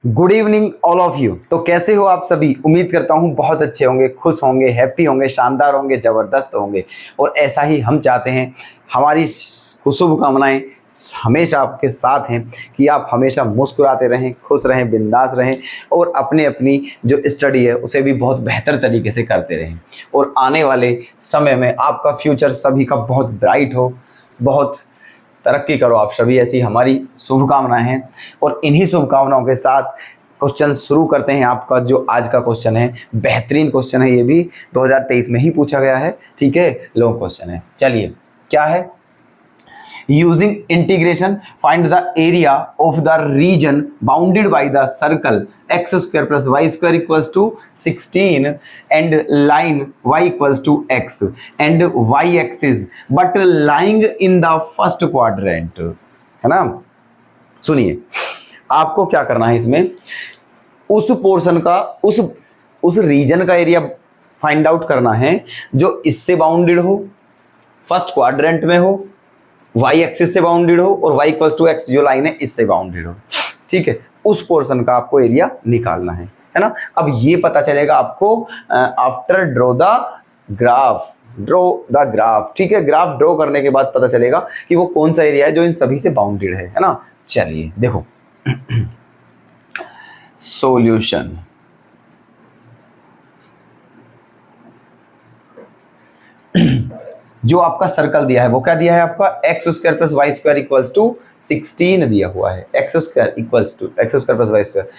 Good evening all of you. तो कैसे हो आप सभी? उम्मीद करता हूँ बहुत अच्छे होंगे, खुश होंगे, हैप्पी होंगे, शानदार होंगे, ज़बरदस्त होंगे। और ऐसा ही हम चाहते हैं। हमारी शुभकामनाएं हमेशा आपके साथ हैं कि आप हमेशा मुस्कुराते रहें, खुश रहें, बिंदास रहें और अपनी अपनी जो स्टडी है उसे भी बहुत बेहतर तरीके से करते रहें। और आने वाले समय में आपका फ्यूचर सभी का बहुत ब्राइट हो, बहुत तरक्की करो आप सभी, ऐसी हमारी शुभकामनाएं हैं। और इन्हीं शुभकामनाओं के साथ क्वेश्चन शुरू करते हैं। आपका जो आज का क्वेश्चन है बेहतरीन क्वेश्चन है, ये भी 2023 में ही पूछा गया है। ठीक है, लॉन्ग क्वेश्चन है। चलिए, क्या है? Using integration find the area of the region bounded by the circle x square plus y square equals to 16 and line y equals to x and y axis but lying in the first quadrant. है ना? सुनिए, आपको क्या करना है इसमें, उस portion का उस रीजन का एरिया फाइंड आउट करना है जो इससे बाउंडेड हो, फर्स्ट क्वाड्रेंट में हो, y एक्सिस से बाउंडेड हो और y इक्वल्स टू x जो लाइन है इससे बाउंडेड हो। ठीक है, उस पोर्शन का आपको एरिया निकालना है ना? अब ये पता चलेगा आपको आफ्टर ड्रॉ द ग्राफ। ठीक है, ग्राफ ड्रॉ करने के बाद पता चलेगा कि वो कौन सा एरिया है जो इन सभी से बाउंडेड है ना? चलिए देखो सॉल्यूशन। जो आपका सर्कल दिया है वो क्या दिया है आपका, x square plus y square equals to 16 दिया हुआ है। X square equals to x square plus y square.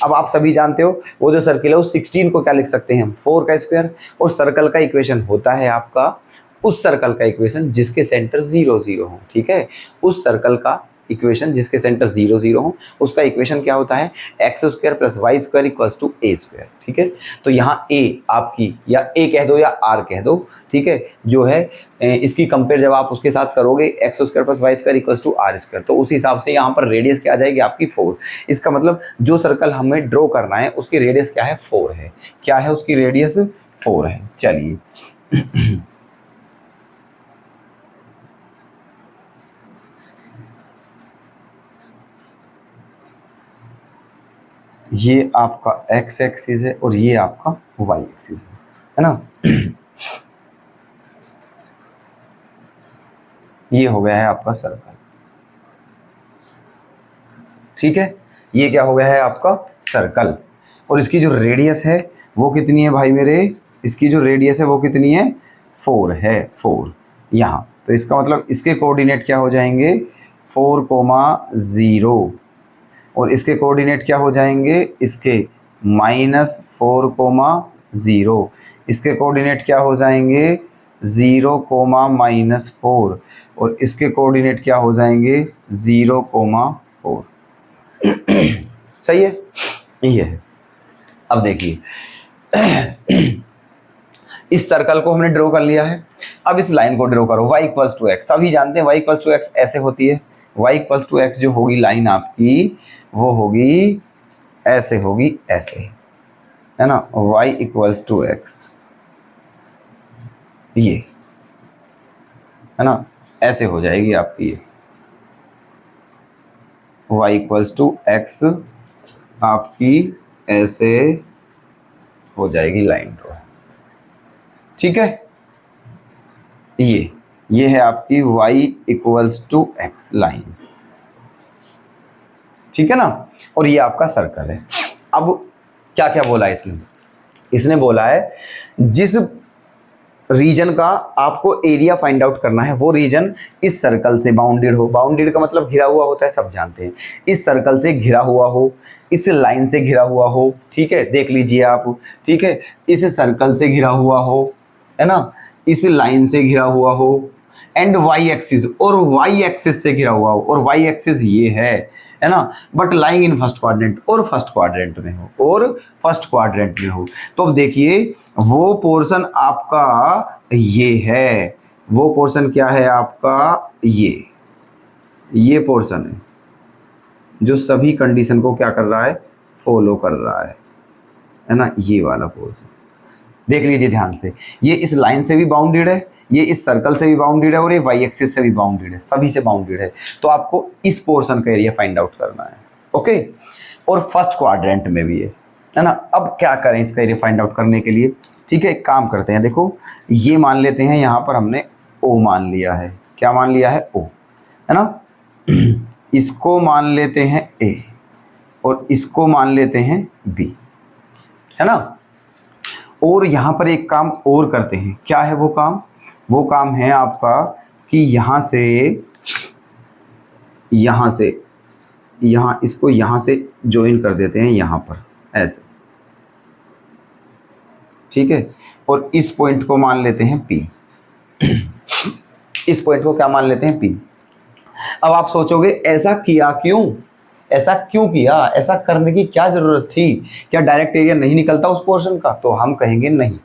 अब आप सभी जानते हो वो जो सर्किल है उस 16 को क्या लिख सकते हैं हम, 4 का स्क्वायर। और सर्कल का इक्वेशन होता है आपका, उस सर्कल का इक्वेशन जिसके सेंटर 0 0 हो। ठीक है, उस सर्कल का इक्वेशन जिसके सेंटर 0 0 हो उसका इक्वेशन क्या होता है, x square plus y square equals to a square. ठीक है, तो यहाँ ए आपकी, या ए कह दो या आर कह दो, ठीक है, जो है इसकी कंपेयर जब आप उसके साथ करोगे x square plus y square equals to r square, तो उस हिसाब से यहाँ पर रेडियस क्या आ जाएगी आपकी 4। इसका मतलब जो सर्कल हमें ड्रॉ करना है उसकी रेडियस क्या है, 4 है। क्या है उसकी रेडियस, 4 है। चलिए ये आपका x एक्सिस है और ये आपका y एक्सिस है ना? ये हो गया है आपका सर्कल। ठीक है, ये क्या हो गया है आपका सर्कल। और इसकी जो रेडियस है वो कितनी है भाई मेरे, इसकी जो रेडियस है वो कितनी है, 4 है, 4 यहाँ। तो इसका मतलब इसके कोऑर्डिनेट क्या हो जाएंगे, 4,0 और इसके कोऑर्डिनेट क्या हो जाएंगे, इसके -4,0। इसके कोऑर्डिनेट क्या हो जाएंगे, 0,-4 और इसके कोऑर्डिनेट क्या हो जाएंगे, 0,4। सही है, ये है। अब देखिए इस सर्कल को हमने ड्रॉ कर लिया है। अब इस लाइन को ड्रॉ करो, y इक्वल्स टू एक्स। सभी जानते हैं y इक्वल्स टू एक्स ऐसे होती है। y इक्वल्स टू एक्स जो होगी लाइन आपकी वो होगी ऐसे, होगी ऐसे, है ना? y इक्वल्स टू एक्स, ये है ना, ऐसे हो जाएगी आपकी ये y इक्वल्स टू एक्स आपकी ऐसे हो जाएगी लाइन ड्रॉ। ठीक है, ये है आपकी y equals to x line. ठीक है ना? और ये आपका सर्कल है। अब क्या क्या बोला इसने बोला है जिस रीजन का आपको एरिया फाइंड आउट करना है वो रीजन इस सर्कल से बाउंडेड हो। बाउंडेड का मतलब घिरा हुआ होता है, सब जानते हैं। इस सर्कल से घिरा हुआ हो, इस लाइन से घिरा हुआ हो। ठीक है, देख लीजिए आप। ठीक है, इस सर्कल से घिरा हुआ हो, है ना, इस लाइन से घिरा हुआ हो एंड वाई एक्सिस, और वाई एक्सिस से घिरा हुआ हो, और वाई एक्सिस ये है ना, but lying in first quadrant, और फर्स्ट क्वाड्रेंट में हो, और फर्स्ट क्वाड्रेंट में हो। तो अब देखिए वो पोर्शन आपका ये है, वो पोर्शन क्या है आपका, ये पोर्शन है जो सभी कंडीशन को क्या कर रहा है, फॉलो कर रहा है ना, ये वाला पोर्शन। देख लीजिए ध्यान से, ये इस लाइन से भी बाउंडेड है, ये इस सर्कल से भी बाउंडेड है और ये वाई एक्सिस से भी बाउंडेड है, सभी से बाउंडेड है। तो आपको इस पोर्शन का एरिया फाइंड आउट करना है। ओके, और फर्स्ट क्वाड्रेंट में भी है ना। अब क्या करें इसका एरिया फाइंड आउट करने के लिए, ठीक है, एक काम करते हैं, देखो ये मान लेते हैं, यहाँ पर हमने ओ मान लिया है, क्या मान लिया है, ओ, है ना। इसको मान लेते हैं ए और इसको मान लेते हैं बी, है ना। और यहाँ पर एक काम और करते हैं, क्या है वो काम, वो काम है आपका कि यहाँ से यहाँ इसको यहाँ से ज्वाइन कर देते हैं यहाँ पर ऐसे, ठीक है, और इस पॉइंट को मान लेते हैं P। इस पॉइंट को क्या मान लेते हैं P। अब आप सोचोगे ऐसा किया क्यों, ऐसा क्यों किया, ऐसा करने की क्या जरूरत थी, क्या डायरेक्ट एरिया नहीं निकलता उस पोर्शन का, तो हम कहेंगे नहीं,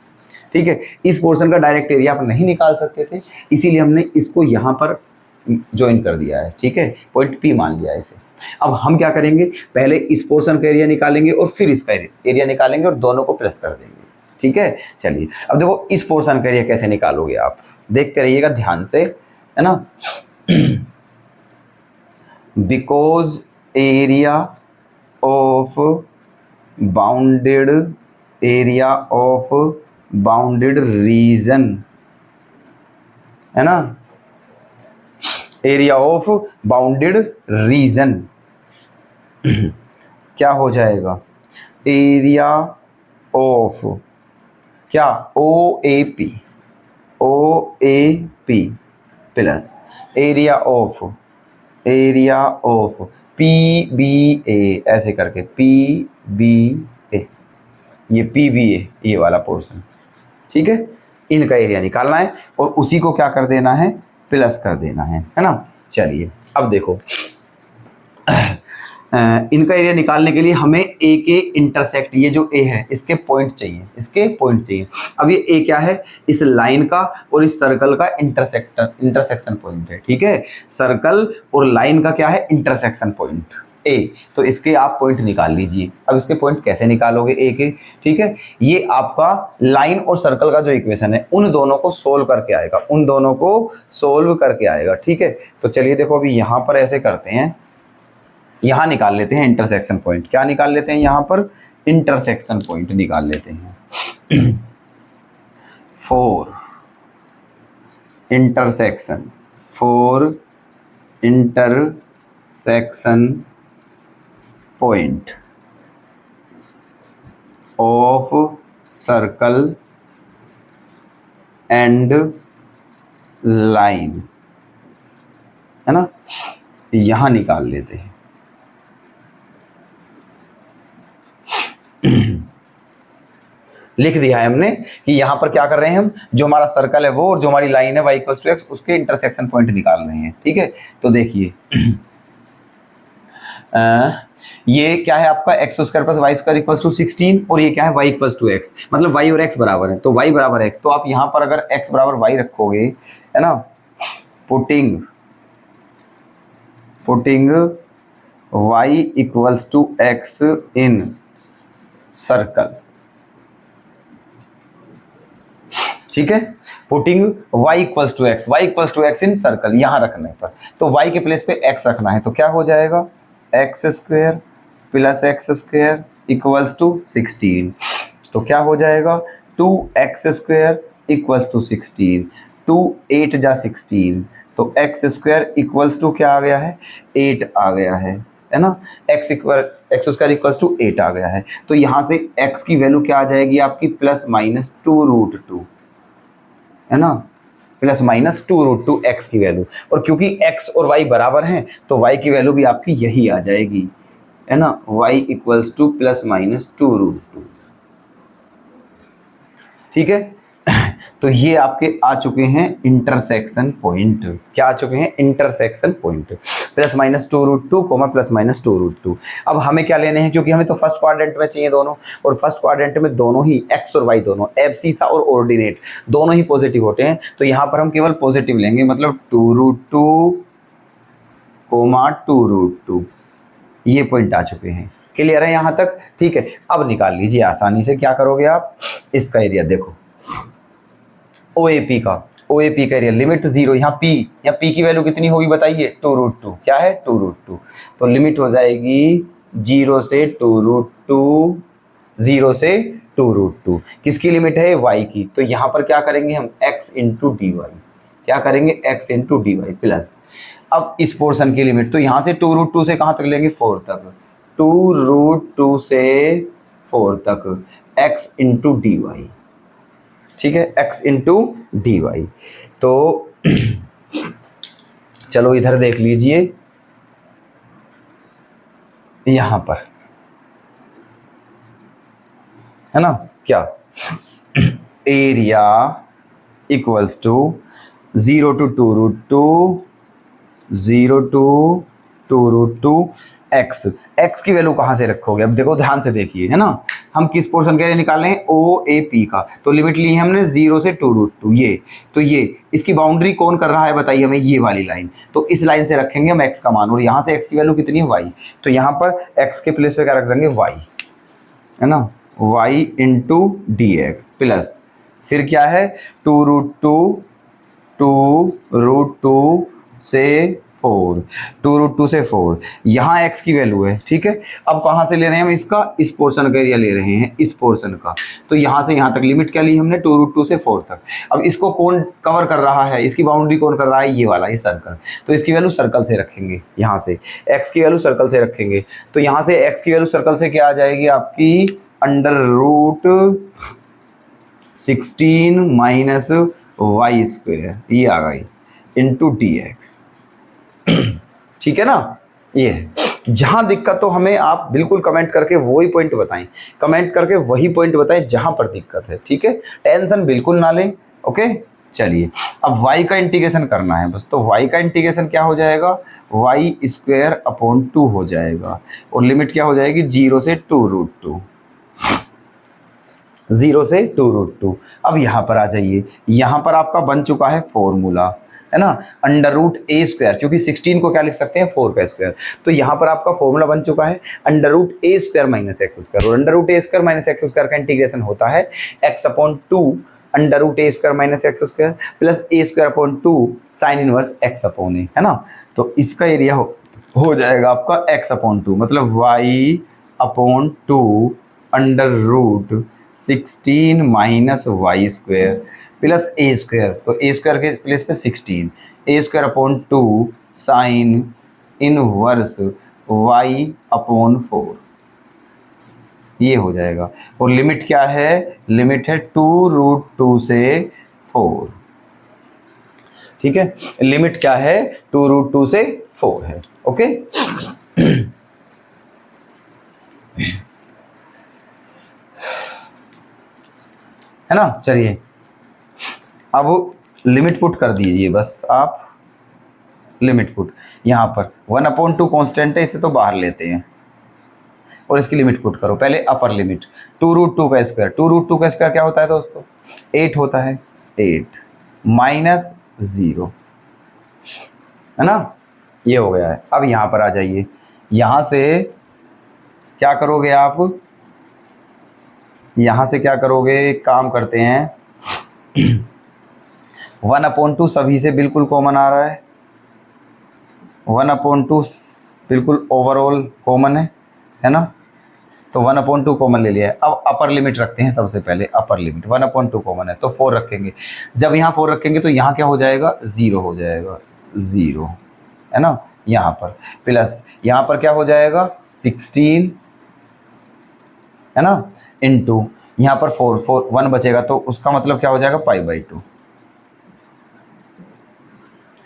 ठीक है, इस पोर्शन का डायरेक्ट एरिया आप नहीं निकाल सकते थे, इसीलिए हमने इसको यहाँ पर ज्वाइन कर दिया है, ठीक है, पॉइंट P मान लिया है इसे। अब हम क्या करेंगे, पहले इस पोर्शन का एरिया निकालेंगे और फिर इसका एरिया निकालेंगे और दोनों को प्लस कर देंगे, ठीक है। चलिए अब देखो इस पोर्शन का एरिया कैसे निकालोगे, आप देखते रहिएगा ध्यान से, है ना। Because area of bounded reason, है ना, एरिया ऑफ बाउंडेड रीजन क्या हो जाएगा, एरिया ऑफ क्या, O A P plus area of P B A, ऐसे करके पी बी ए, ये पी बी ए ये वाला पोर्शन, ठीक है, इनका एरिया निकालना है और उसी को क्या कर देना है, प्लस कर देना है ना। चलिए अब देखो इनका एरिया निकालने के लिए हमें ए के इंटरसेक्ट, ये जो ए है इसके पॉइंट चाहिए, अब ये ए क्या है, इस लाइन का और इस सर्कल का इंटरसेक्शन पॉइंट है, ठीक है, सर्कल और लाइन का क्या है, इंटरसेक्शन पॉइंट ए, तो इसके आप पॉइंट निकाल लीजिए। अब इसके पॉइंट कैसे निकालोगे ए के, ठीक है, ये आपका लाइन और सर्कल का जो इक्वेशन है उन दोनों को सोल्व करके आएगा, ठीक है। तो चलिए देखो अभी यहाँ पर ऐसे करते हैं, यहाँ निकाल लेते हैं इंटरसेक्शन पॉइंट, क्या निकाल लेते हैं, यहाँ पर इंटरसेक्शन पॉइंट निकाल लेते हैं। Four intersection point of circle and line, है ना, यहां निकाल लेते हैं। लिख दिया है हमने कि यहां पर क्या कर रहे हैं हम, जो हमारा सर्कल है वो और जो हमारी लाइन है y = x, उसके इंटरसेक्शन पॉइंट निकाल रहे हैं, ठीक है। तो देखिए ये क्या है आपका x² + y² = 16 और ये क्या है y = x, मतलब y और x बराबर है, तो y = x, तो आप यहाँ पर अगर x = y रखोगे, है ना, पुटिंग y = x इन सर्कल, ठीक है, पुटिंग y = x इन सर्कल, यहां रखने पर, तो y के प्लेस पे x रखना है, तो क्या हो जाएगा, x² + x² = 16, तो क्या हो जाएगा, 2x² = 16, 2 8 जा 16, तो x² = क्या आ गया है, 8 आ गया है ना, x² = 8 आ गया है, तो यहाँ से x की वैल्यू क्या आ जाएगी आपकी, ±2√2, है ना, ±2√2 x की वैल्यू, और क्योंकि x और y बराबर हैं तो y की वैल्यू भी आपकी यही आ जाएगी, है ना, y = ±2√2, ठीक है। तो ये आपके आ चुके हैं इंटरसेक्शन पॉइंट, क्या आ चुके हैं, इंटरसेक्शन पॉइंट, ±2√2, ±2√2। अब हमें क्या लेने हैं, क्योंकि हमें तो फर्स्ट क्वाड्रेंट में चाहिए दोनों, और फर्स्ट क्वाड्रेंट में दोनों ही x और y दोनों, एब्सिसा और ऑर्डिनेट दोनों ही पॉजिटिव होते हैं, तो यहाँ पर हम केवल पॉजिटिव लेंगे, मतलब 2√2, 2√2, ये पॉइंट आ चुके हैं, क्लियर है यहाँ तक, ठीक है। अब निकाल लीजिए आसानी से, क्या करोगे आप, इसका एरिया देखो, OAP का एरिया, लिमिट 0, यहाँ P की वैल्यू कितनी होगी बताइए, 2√2, क्या है, 2√2, तो लिमिट हो जाएगी 0 से 2√2, 0 से 2√2, किसकी लिमिट है y की। तो यहाँ पर क्या करेंगे हम x इंटू डी वाई, क्या करेंगे x into d y plus, अब इस पोर्शन की लिमिट, तो यहाँ से 2√2 से कहाँ तक लेंगे 4 तक, 2√2 से 4 तक x इंटू डी वाई, ठीक है, x इंटू डी वाई। तो चलो इधर देख लीजिए, यहां पर है ना क्या, area equals to 0 to 2√2, 0 to 2√2 x, x की वैल्यू कहाँ से रखोगे, अब देखो ध्यान से देखिए, है ना, हम किस पोर्शन के लिए निकाल रहे हैं, ओ ए पी का, तो लिमिट ली है हमने 0 से 2√2, ये तो ये इसकी बाउंड्री कौन कर रहा है बताइए हमें, ये वाली लाइन, तो इस लाइन से रखेंगे हम x का मान, और यहाँ से x की वैल्यू कितनी है y, तो यहाँ पर x के प्लेस पे क्या रख देंगे y, है ना, y into D x plus, फिर क्या है 2√2 से 4, 2√2 से 4, यहाँ x की वैल्यू है, ठीक है। अब कहाँ से ले रहे हैं हम इसका, इस पोर्शन का एरिया ले रहे हैं, इस पोर्शन का, तो यहाँ से यहाँ तक लिमिट क्या ली हमने 2√2 से 4 तक। अब इसको कौन कवर कर रहा है, इसकी बाउंड्री कौन कर रहा है, ये वाला, ये सर्कल, तो इसकी वैल्यू सर्कल से रखेंगे, यहाँ से x की वैल्यू सर्कल से रखेंगे, तो यहाँ से x की वैल्यू सर्कल से क्या आ जाएगी आपकी, √16 माइनस वाई स्क्वेयर, ये आ गई इंटू डी एक्स, ठीक है ना। ये जहां दिक्कत तो हमें आप बिल्कुल कमेंट करके वही पॉइंट बताएं, कमेंट करके वही पॉइंट बताएं जहां पर दिक्कत है, ठीक है, टेंशन बिल्कुल ना लें, ओके। चलिए अब y का इंटीग्रेशन करना है बस, तो y का इंटीग्रेशन क्या हो जाएगा, y स्क्वेयर अपॉन 2 हो जाएगा, और लिमिट क्या हो जाएगी 0 से 2√2, 0 से 2√2। अब यहाँ पर आ जाइए, यहाँ पर आपका बन चुका है फॉर्मूला, है ना, √a², क्योंकि 16 को क्या लिख सकते हैं 4 का स्क्वायर, तो यहाँ पर आपका फॉर्मूला बन चुका है √a² माइनस x², और √a² माइनस x² का इंटीग्रेशन होता है x upon 2 √a² minus x² plus a² upon 2 sine inverse x upon a, है ना। तो इसका एरिया हो जाएगा आपका x अपॉन 2, मतलब y upon 2 √16 minus y² plus a² तो a² के प्लेस पे 16, a² upon 2 sine inverse y upon 4, ये हो जाएगा। और लिमिट क्या है, लिमिट है 2√2 से 4, ठीक है, लिमिट क्या है 2√2 से 4 है, ओके। है ना, चलिए अब लिमिट पुट कर दीजिए बस आप, लिमिट पुट यहाँ पर 1/2 कांस्टेंट है, इसे तो बाहर लेते हैं और इसकी लिमिट पुट करो, पहले अपर लिमिट 2√2 का स्क्वायर, 2√2 का स्क्वायर क्या होता है दोस्तों 8 होता है, 8 माइनस 0, है ना, ये हो गया है। अब यहाँ पर आ जाइए, यहाँ से क्या करोगे आप, यहाँ से क्या करोगे, काम करते हैं 1/2 सभी से बिल्कुल कॉमन आ रहा है, 1/2 बिल्कुल ओवरऑल कॉमन है ना, तो 1/2 कॉमन ले लिया है। अब अपर लिमिट रखते हैं सबसे पहले, अपर लिमिट 1/2 कॉमन है तो 4 रखेंगे, जब यहाँ 4 रखेंगे तो यहाँ क्या हो जाएगा 0 हो जाएगा, 0 है ना, यहाँ पर प्लस यहाँ पर क्या हो जाएगा 16, है ना, इनटू यहाँ पर 4 1 बचेगा, तो उसका मतलब क्या हो जाएगा π/2,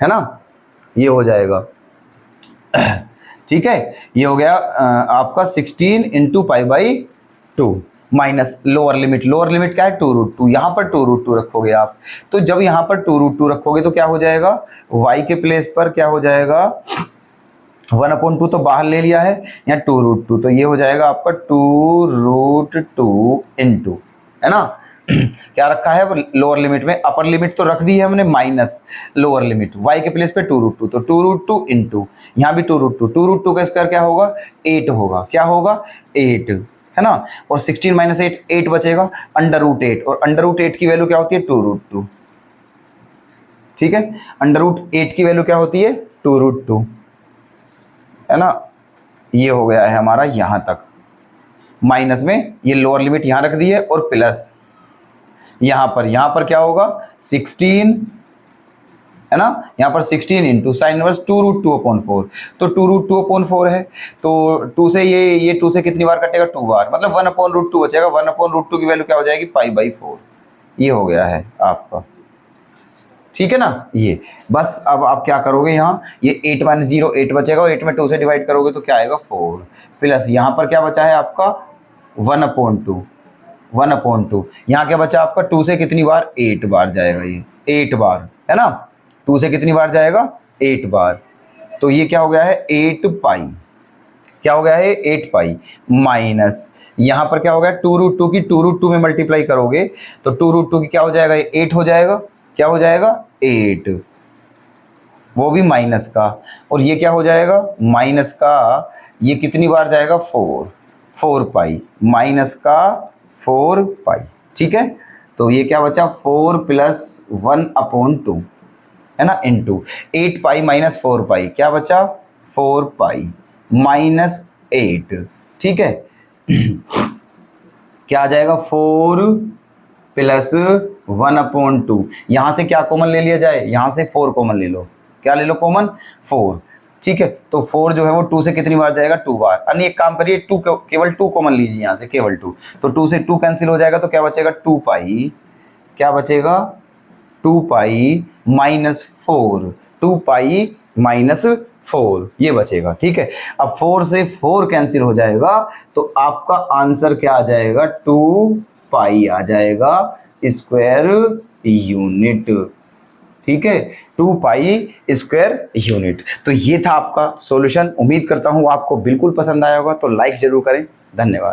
है ना, ये हो जाएगा, ठीक है, ये हो गया आपका 16 इंटू π/2 माइनस लोअर लिमिट क्या है 2√2, यहाँ पर 2√2 रखोगे आप, तो जब यहाँ पर 2√2 रखोगे तो क्या हो जाएगा y के प्लेस पर क्या हो जाएगा 1/2 तो बाहर ले लिया है, यहाँ 2√2, तो ये हो जाएगा आपका 2√2 इंटू, है ना, क्या रखा है लोअर लिमिट में, अपर लिमिट तो रख दी है हमने माइनस लोअर लिमिट, y के प्लेस पे 2√2, तो 2√2 इंटू यहाँ भी 2√2 का स्क्वायर क्या होगा 8 होगा, क्या होगा 8, है ना, और 16 माइनस 8 8 बचेगा, √8, और √8 की वैल्यू क्या होती है 2√2, ठीक है, √8 की वैल्यू क्या होती है 2√2, है ना, ये हो गया है हमारा यहाँ तक, माइनस में ये लोअर लिमिट यहाँ रख दी है और प्लस यहाँ पर क्या होगा 16 है ना, यहाँ पर 16 इंटू साइन इनवर्स 2√2/4, तो 2√2/4 है, तो 2 से ये 2 से कितनी बार कटेगा 2 बार, मतलब 1/√2 बचेगा। 1/√2 की वैल्यू क्या हो जाएगी पाई/4, ये हो गया है आपका, ठीक है ना। ये बस अब आप क्या करोगे, यहाँ ये 8 - 0 8 बचेगा, और 8 में 2 से डिवाइड करोगे तो क्या आएगा 4, प्लस यहाँ पर क्या बचा है आपका 1/2, 1/2 यहाँ क्या बचा आपका 2 से कितनी बार 8 बार जाएगा, ये 8 बार है ना, 2 से कितनी बार जाएगा 8 बार, तो ये क्या हो गया है 8 पाई, क्या हो गया है 8 पाई, माइनस यहाँ पर क्या हो गया 2√2 की 2√2 में मल्टीप्लाई करोगे तो 2√2 की क्या हो जाएगा 8 हो जाएगा, क्या हो जाएगा 8, वो भी माइनस का, और ये क्या हो जाएगा माइनस का, ये कितनी बार जाएगा 4 पाई, माइनस का 4 पाई, ठीक है। तो ये क्या बचा 4 + 1/2 है ना, इंटू 8 पाई माइनस 4 पाई, क्या बचा 4 पाई माइनस 8, ठीक है। क्या आ जाएगा 4 + 1/2, यहाँ से क्या कॉमन ले लिया जाए, यहाँ से 4 कॉमन ले लो, क्या ले लो कॉमन 4, ठीक है। तो 4 जो है वो 2 से कितनी बार जाएगा 2 बार, अन्य एक काम करिए 2 केवल 2 कॉमन लीजिए यहाँ से, केवल 2, तो 2 से 2 कैंसिल हो जाएगा, तो क्या बचेगा 2 पाई, क्या बचेगा 2 पाई -4, 2 पाई -4 ये बचेगा, ठीक है। अब 4 से 4 कैंसिल हो जाएगा तो आपका आंसर क्या आ जाएगा 2 पाई आ जाएगा स्क्वायर यूनिट, ठीक है, 2 पाई स्क्वायर यूनिट। तो ये था आपका सॉल्यूशन, उम्मीद करता हूँ आपको बिल्कुल पसंद आया होगा, तो लाइक जरूर करें, धन्यवाद।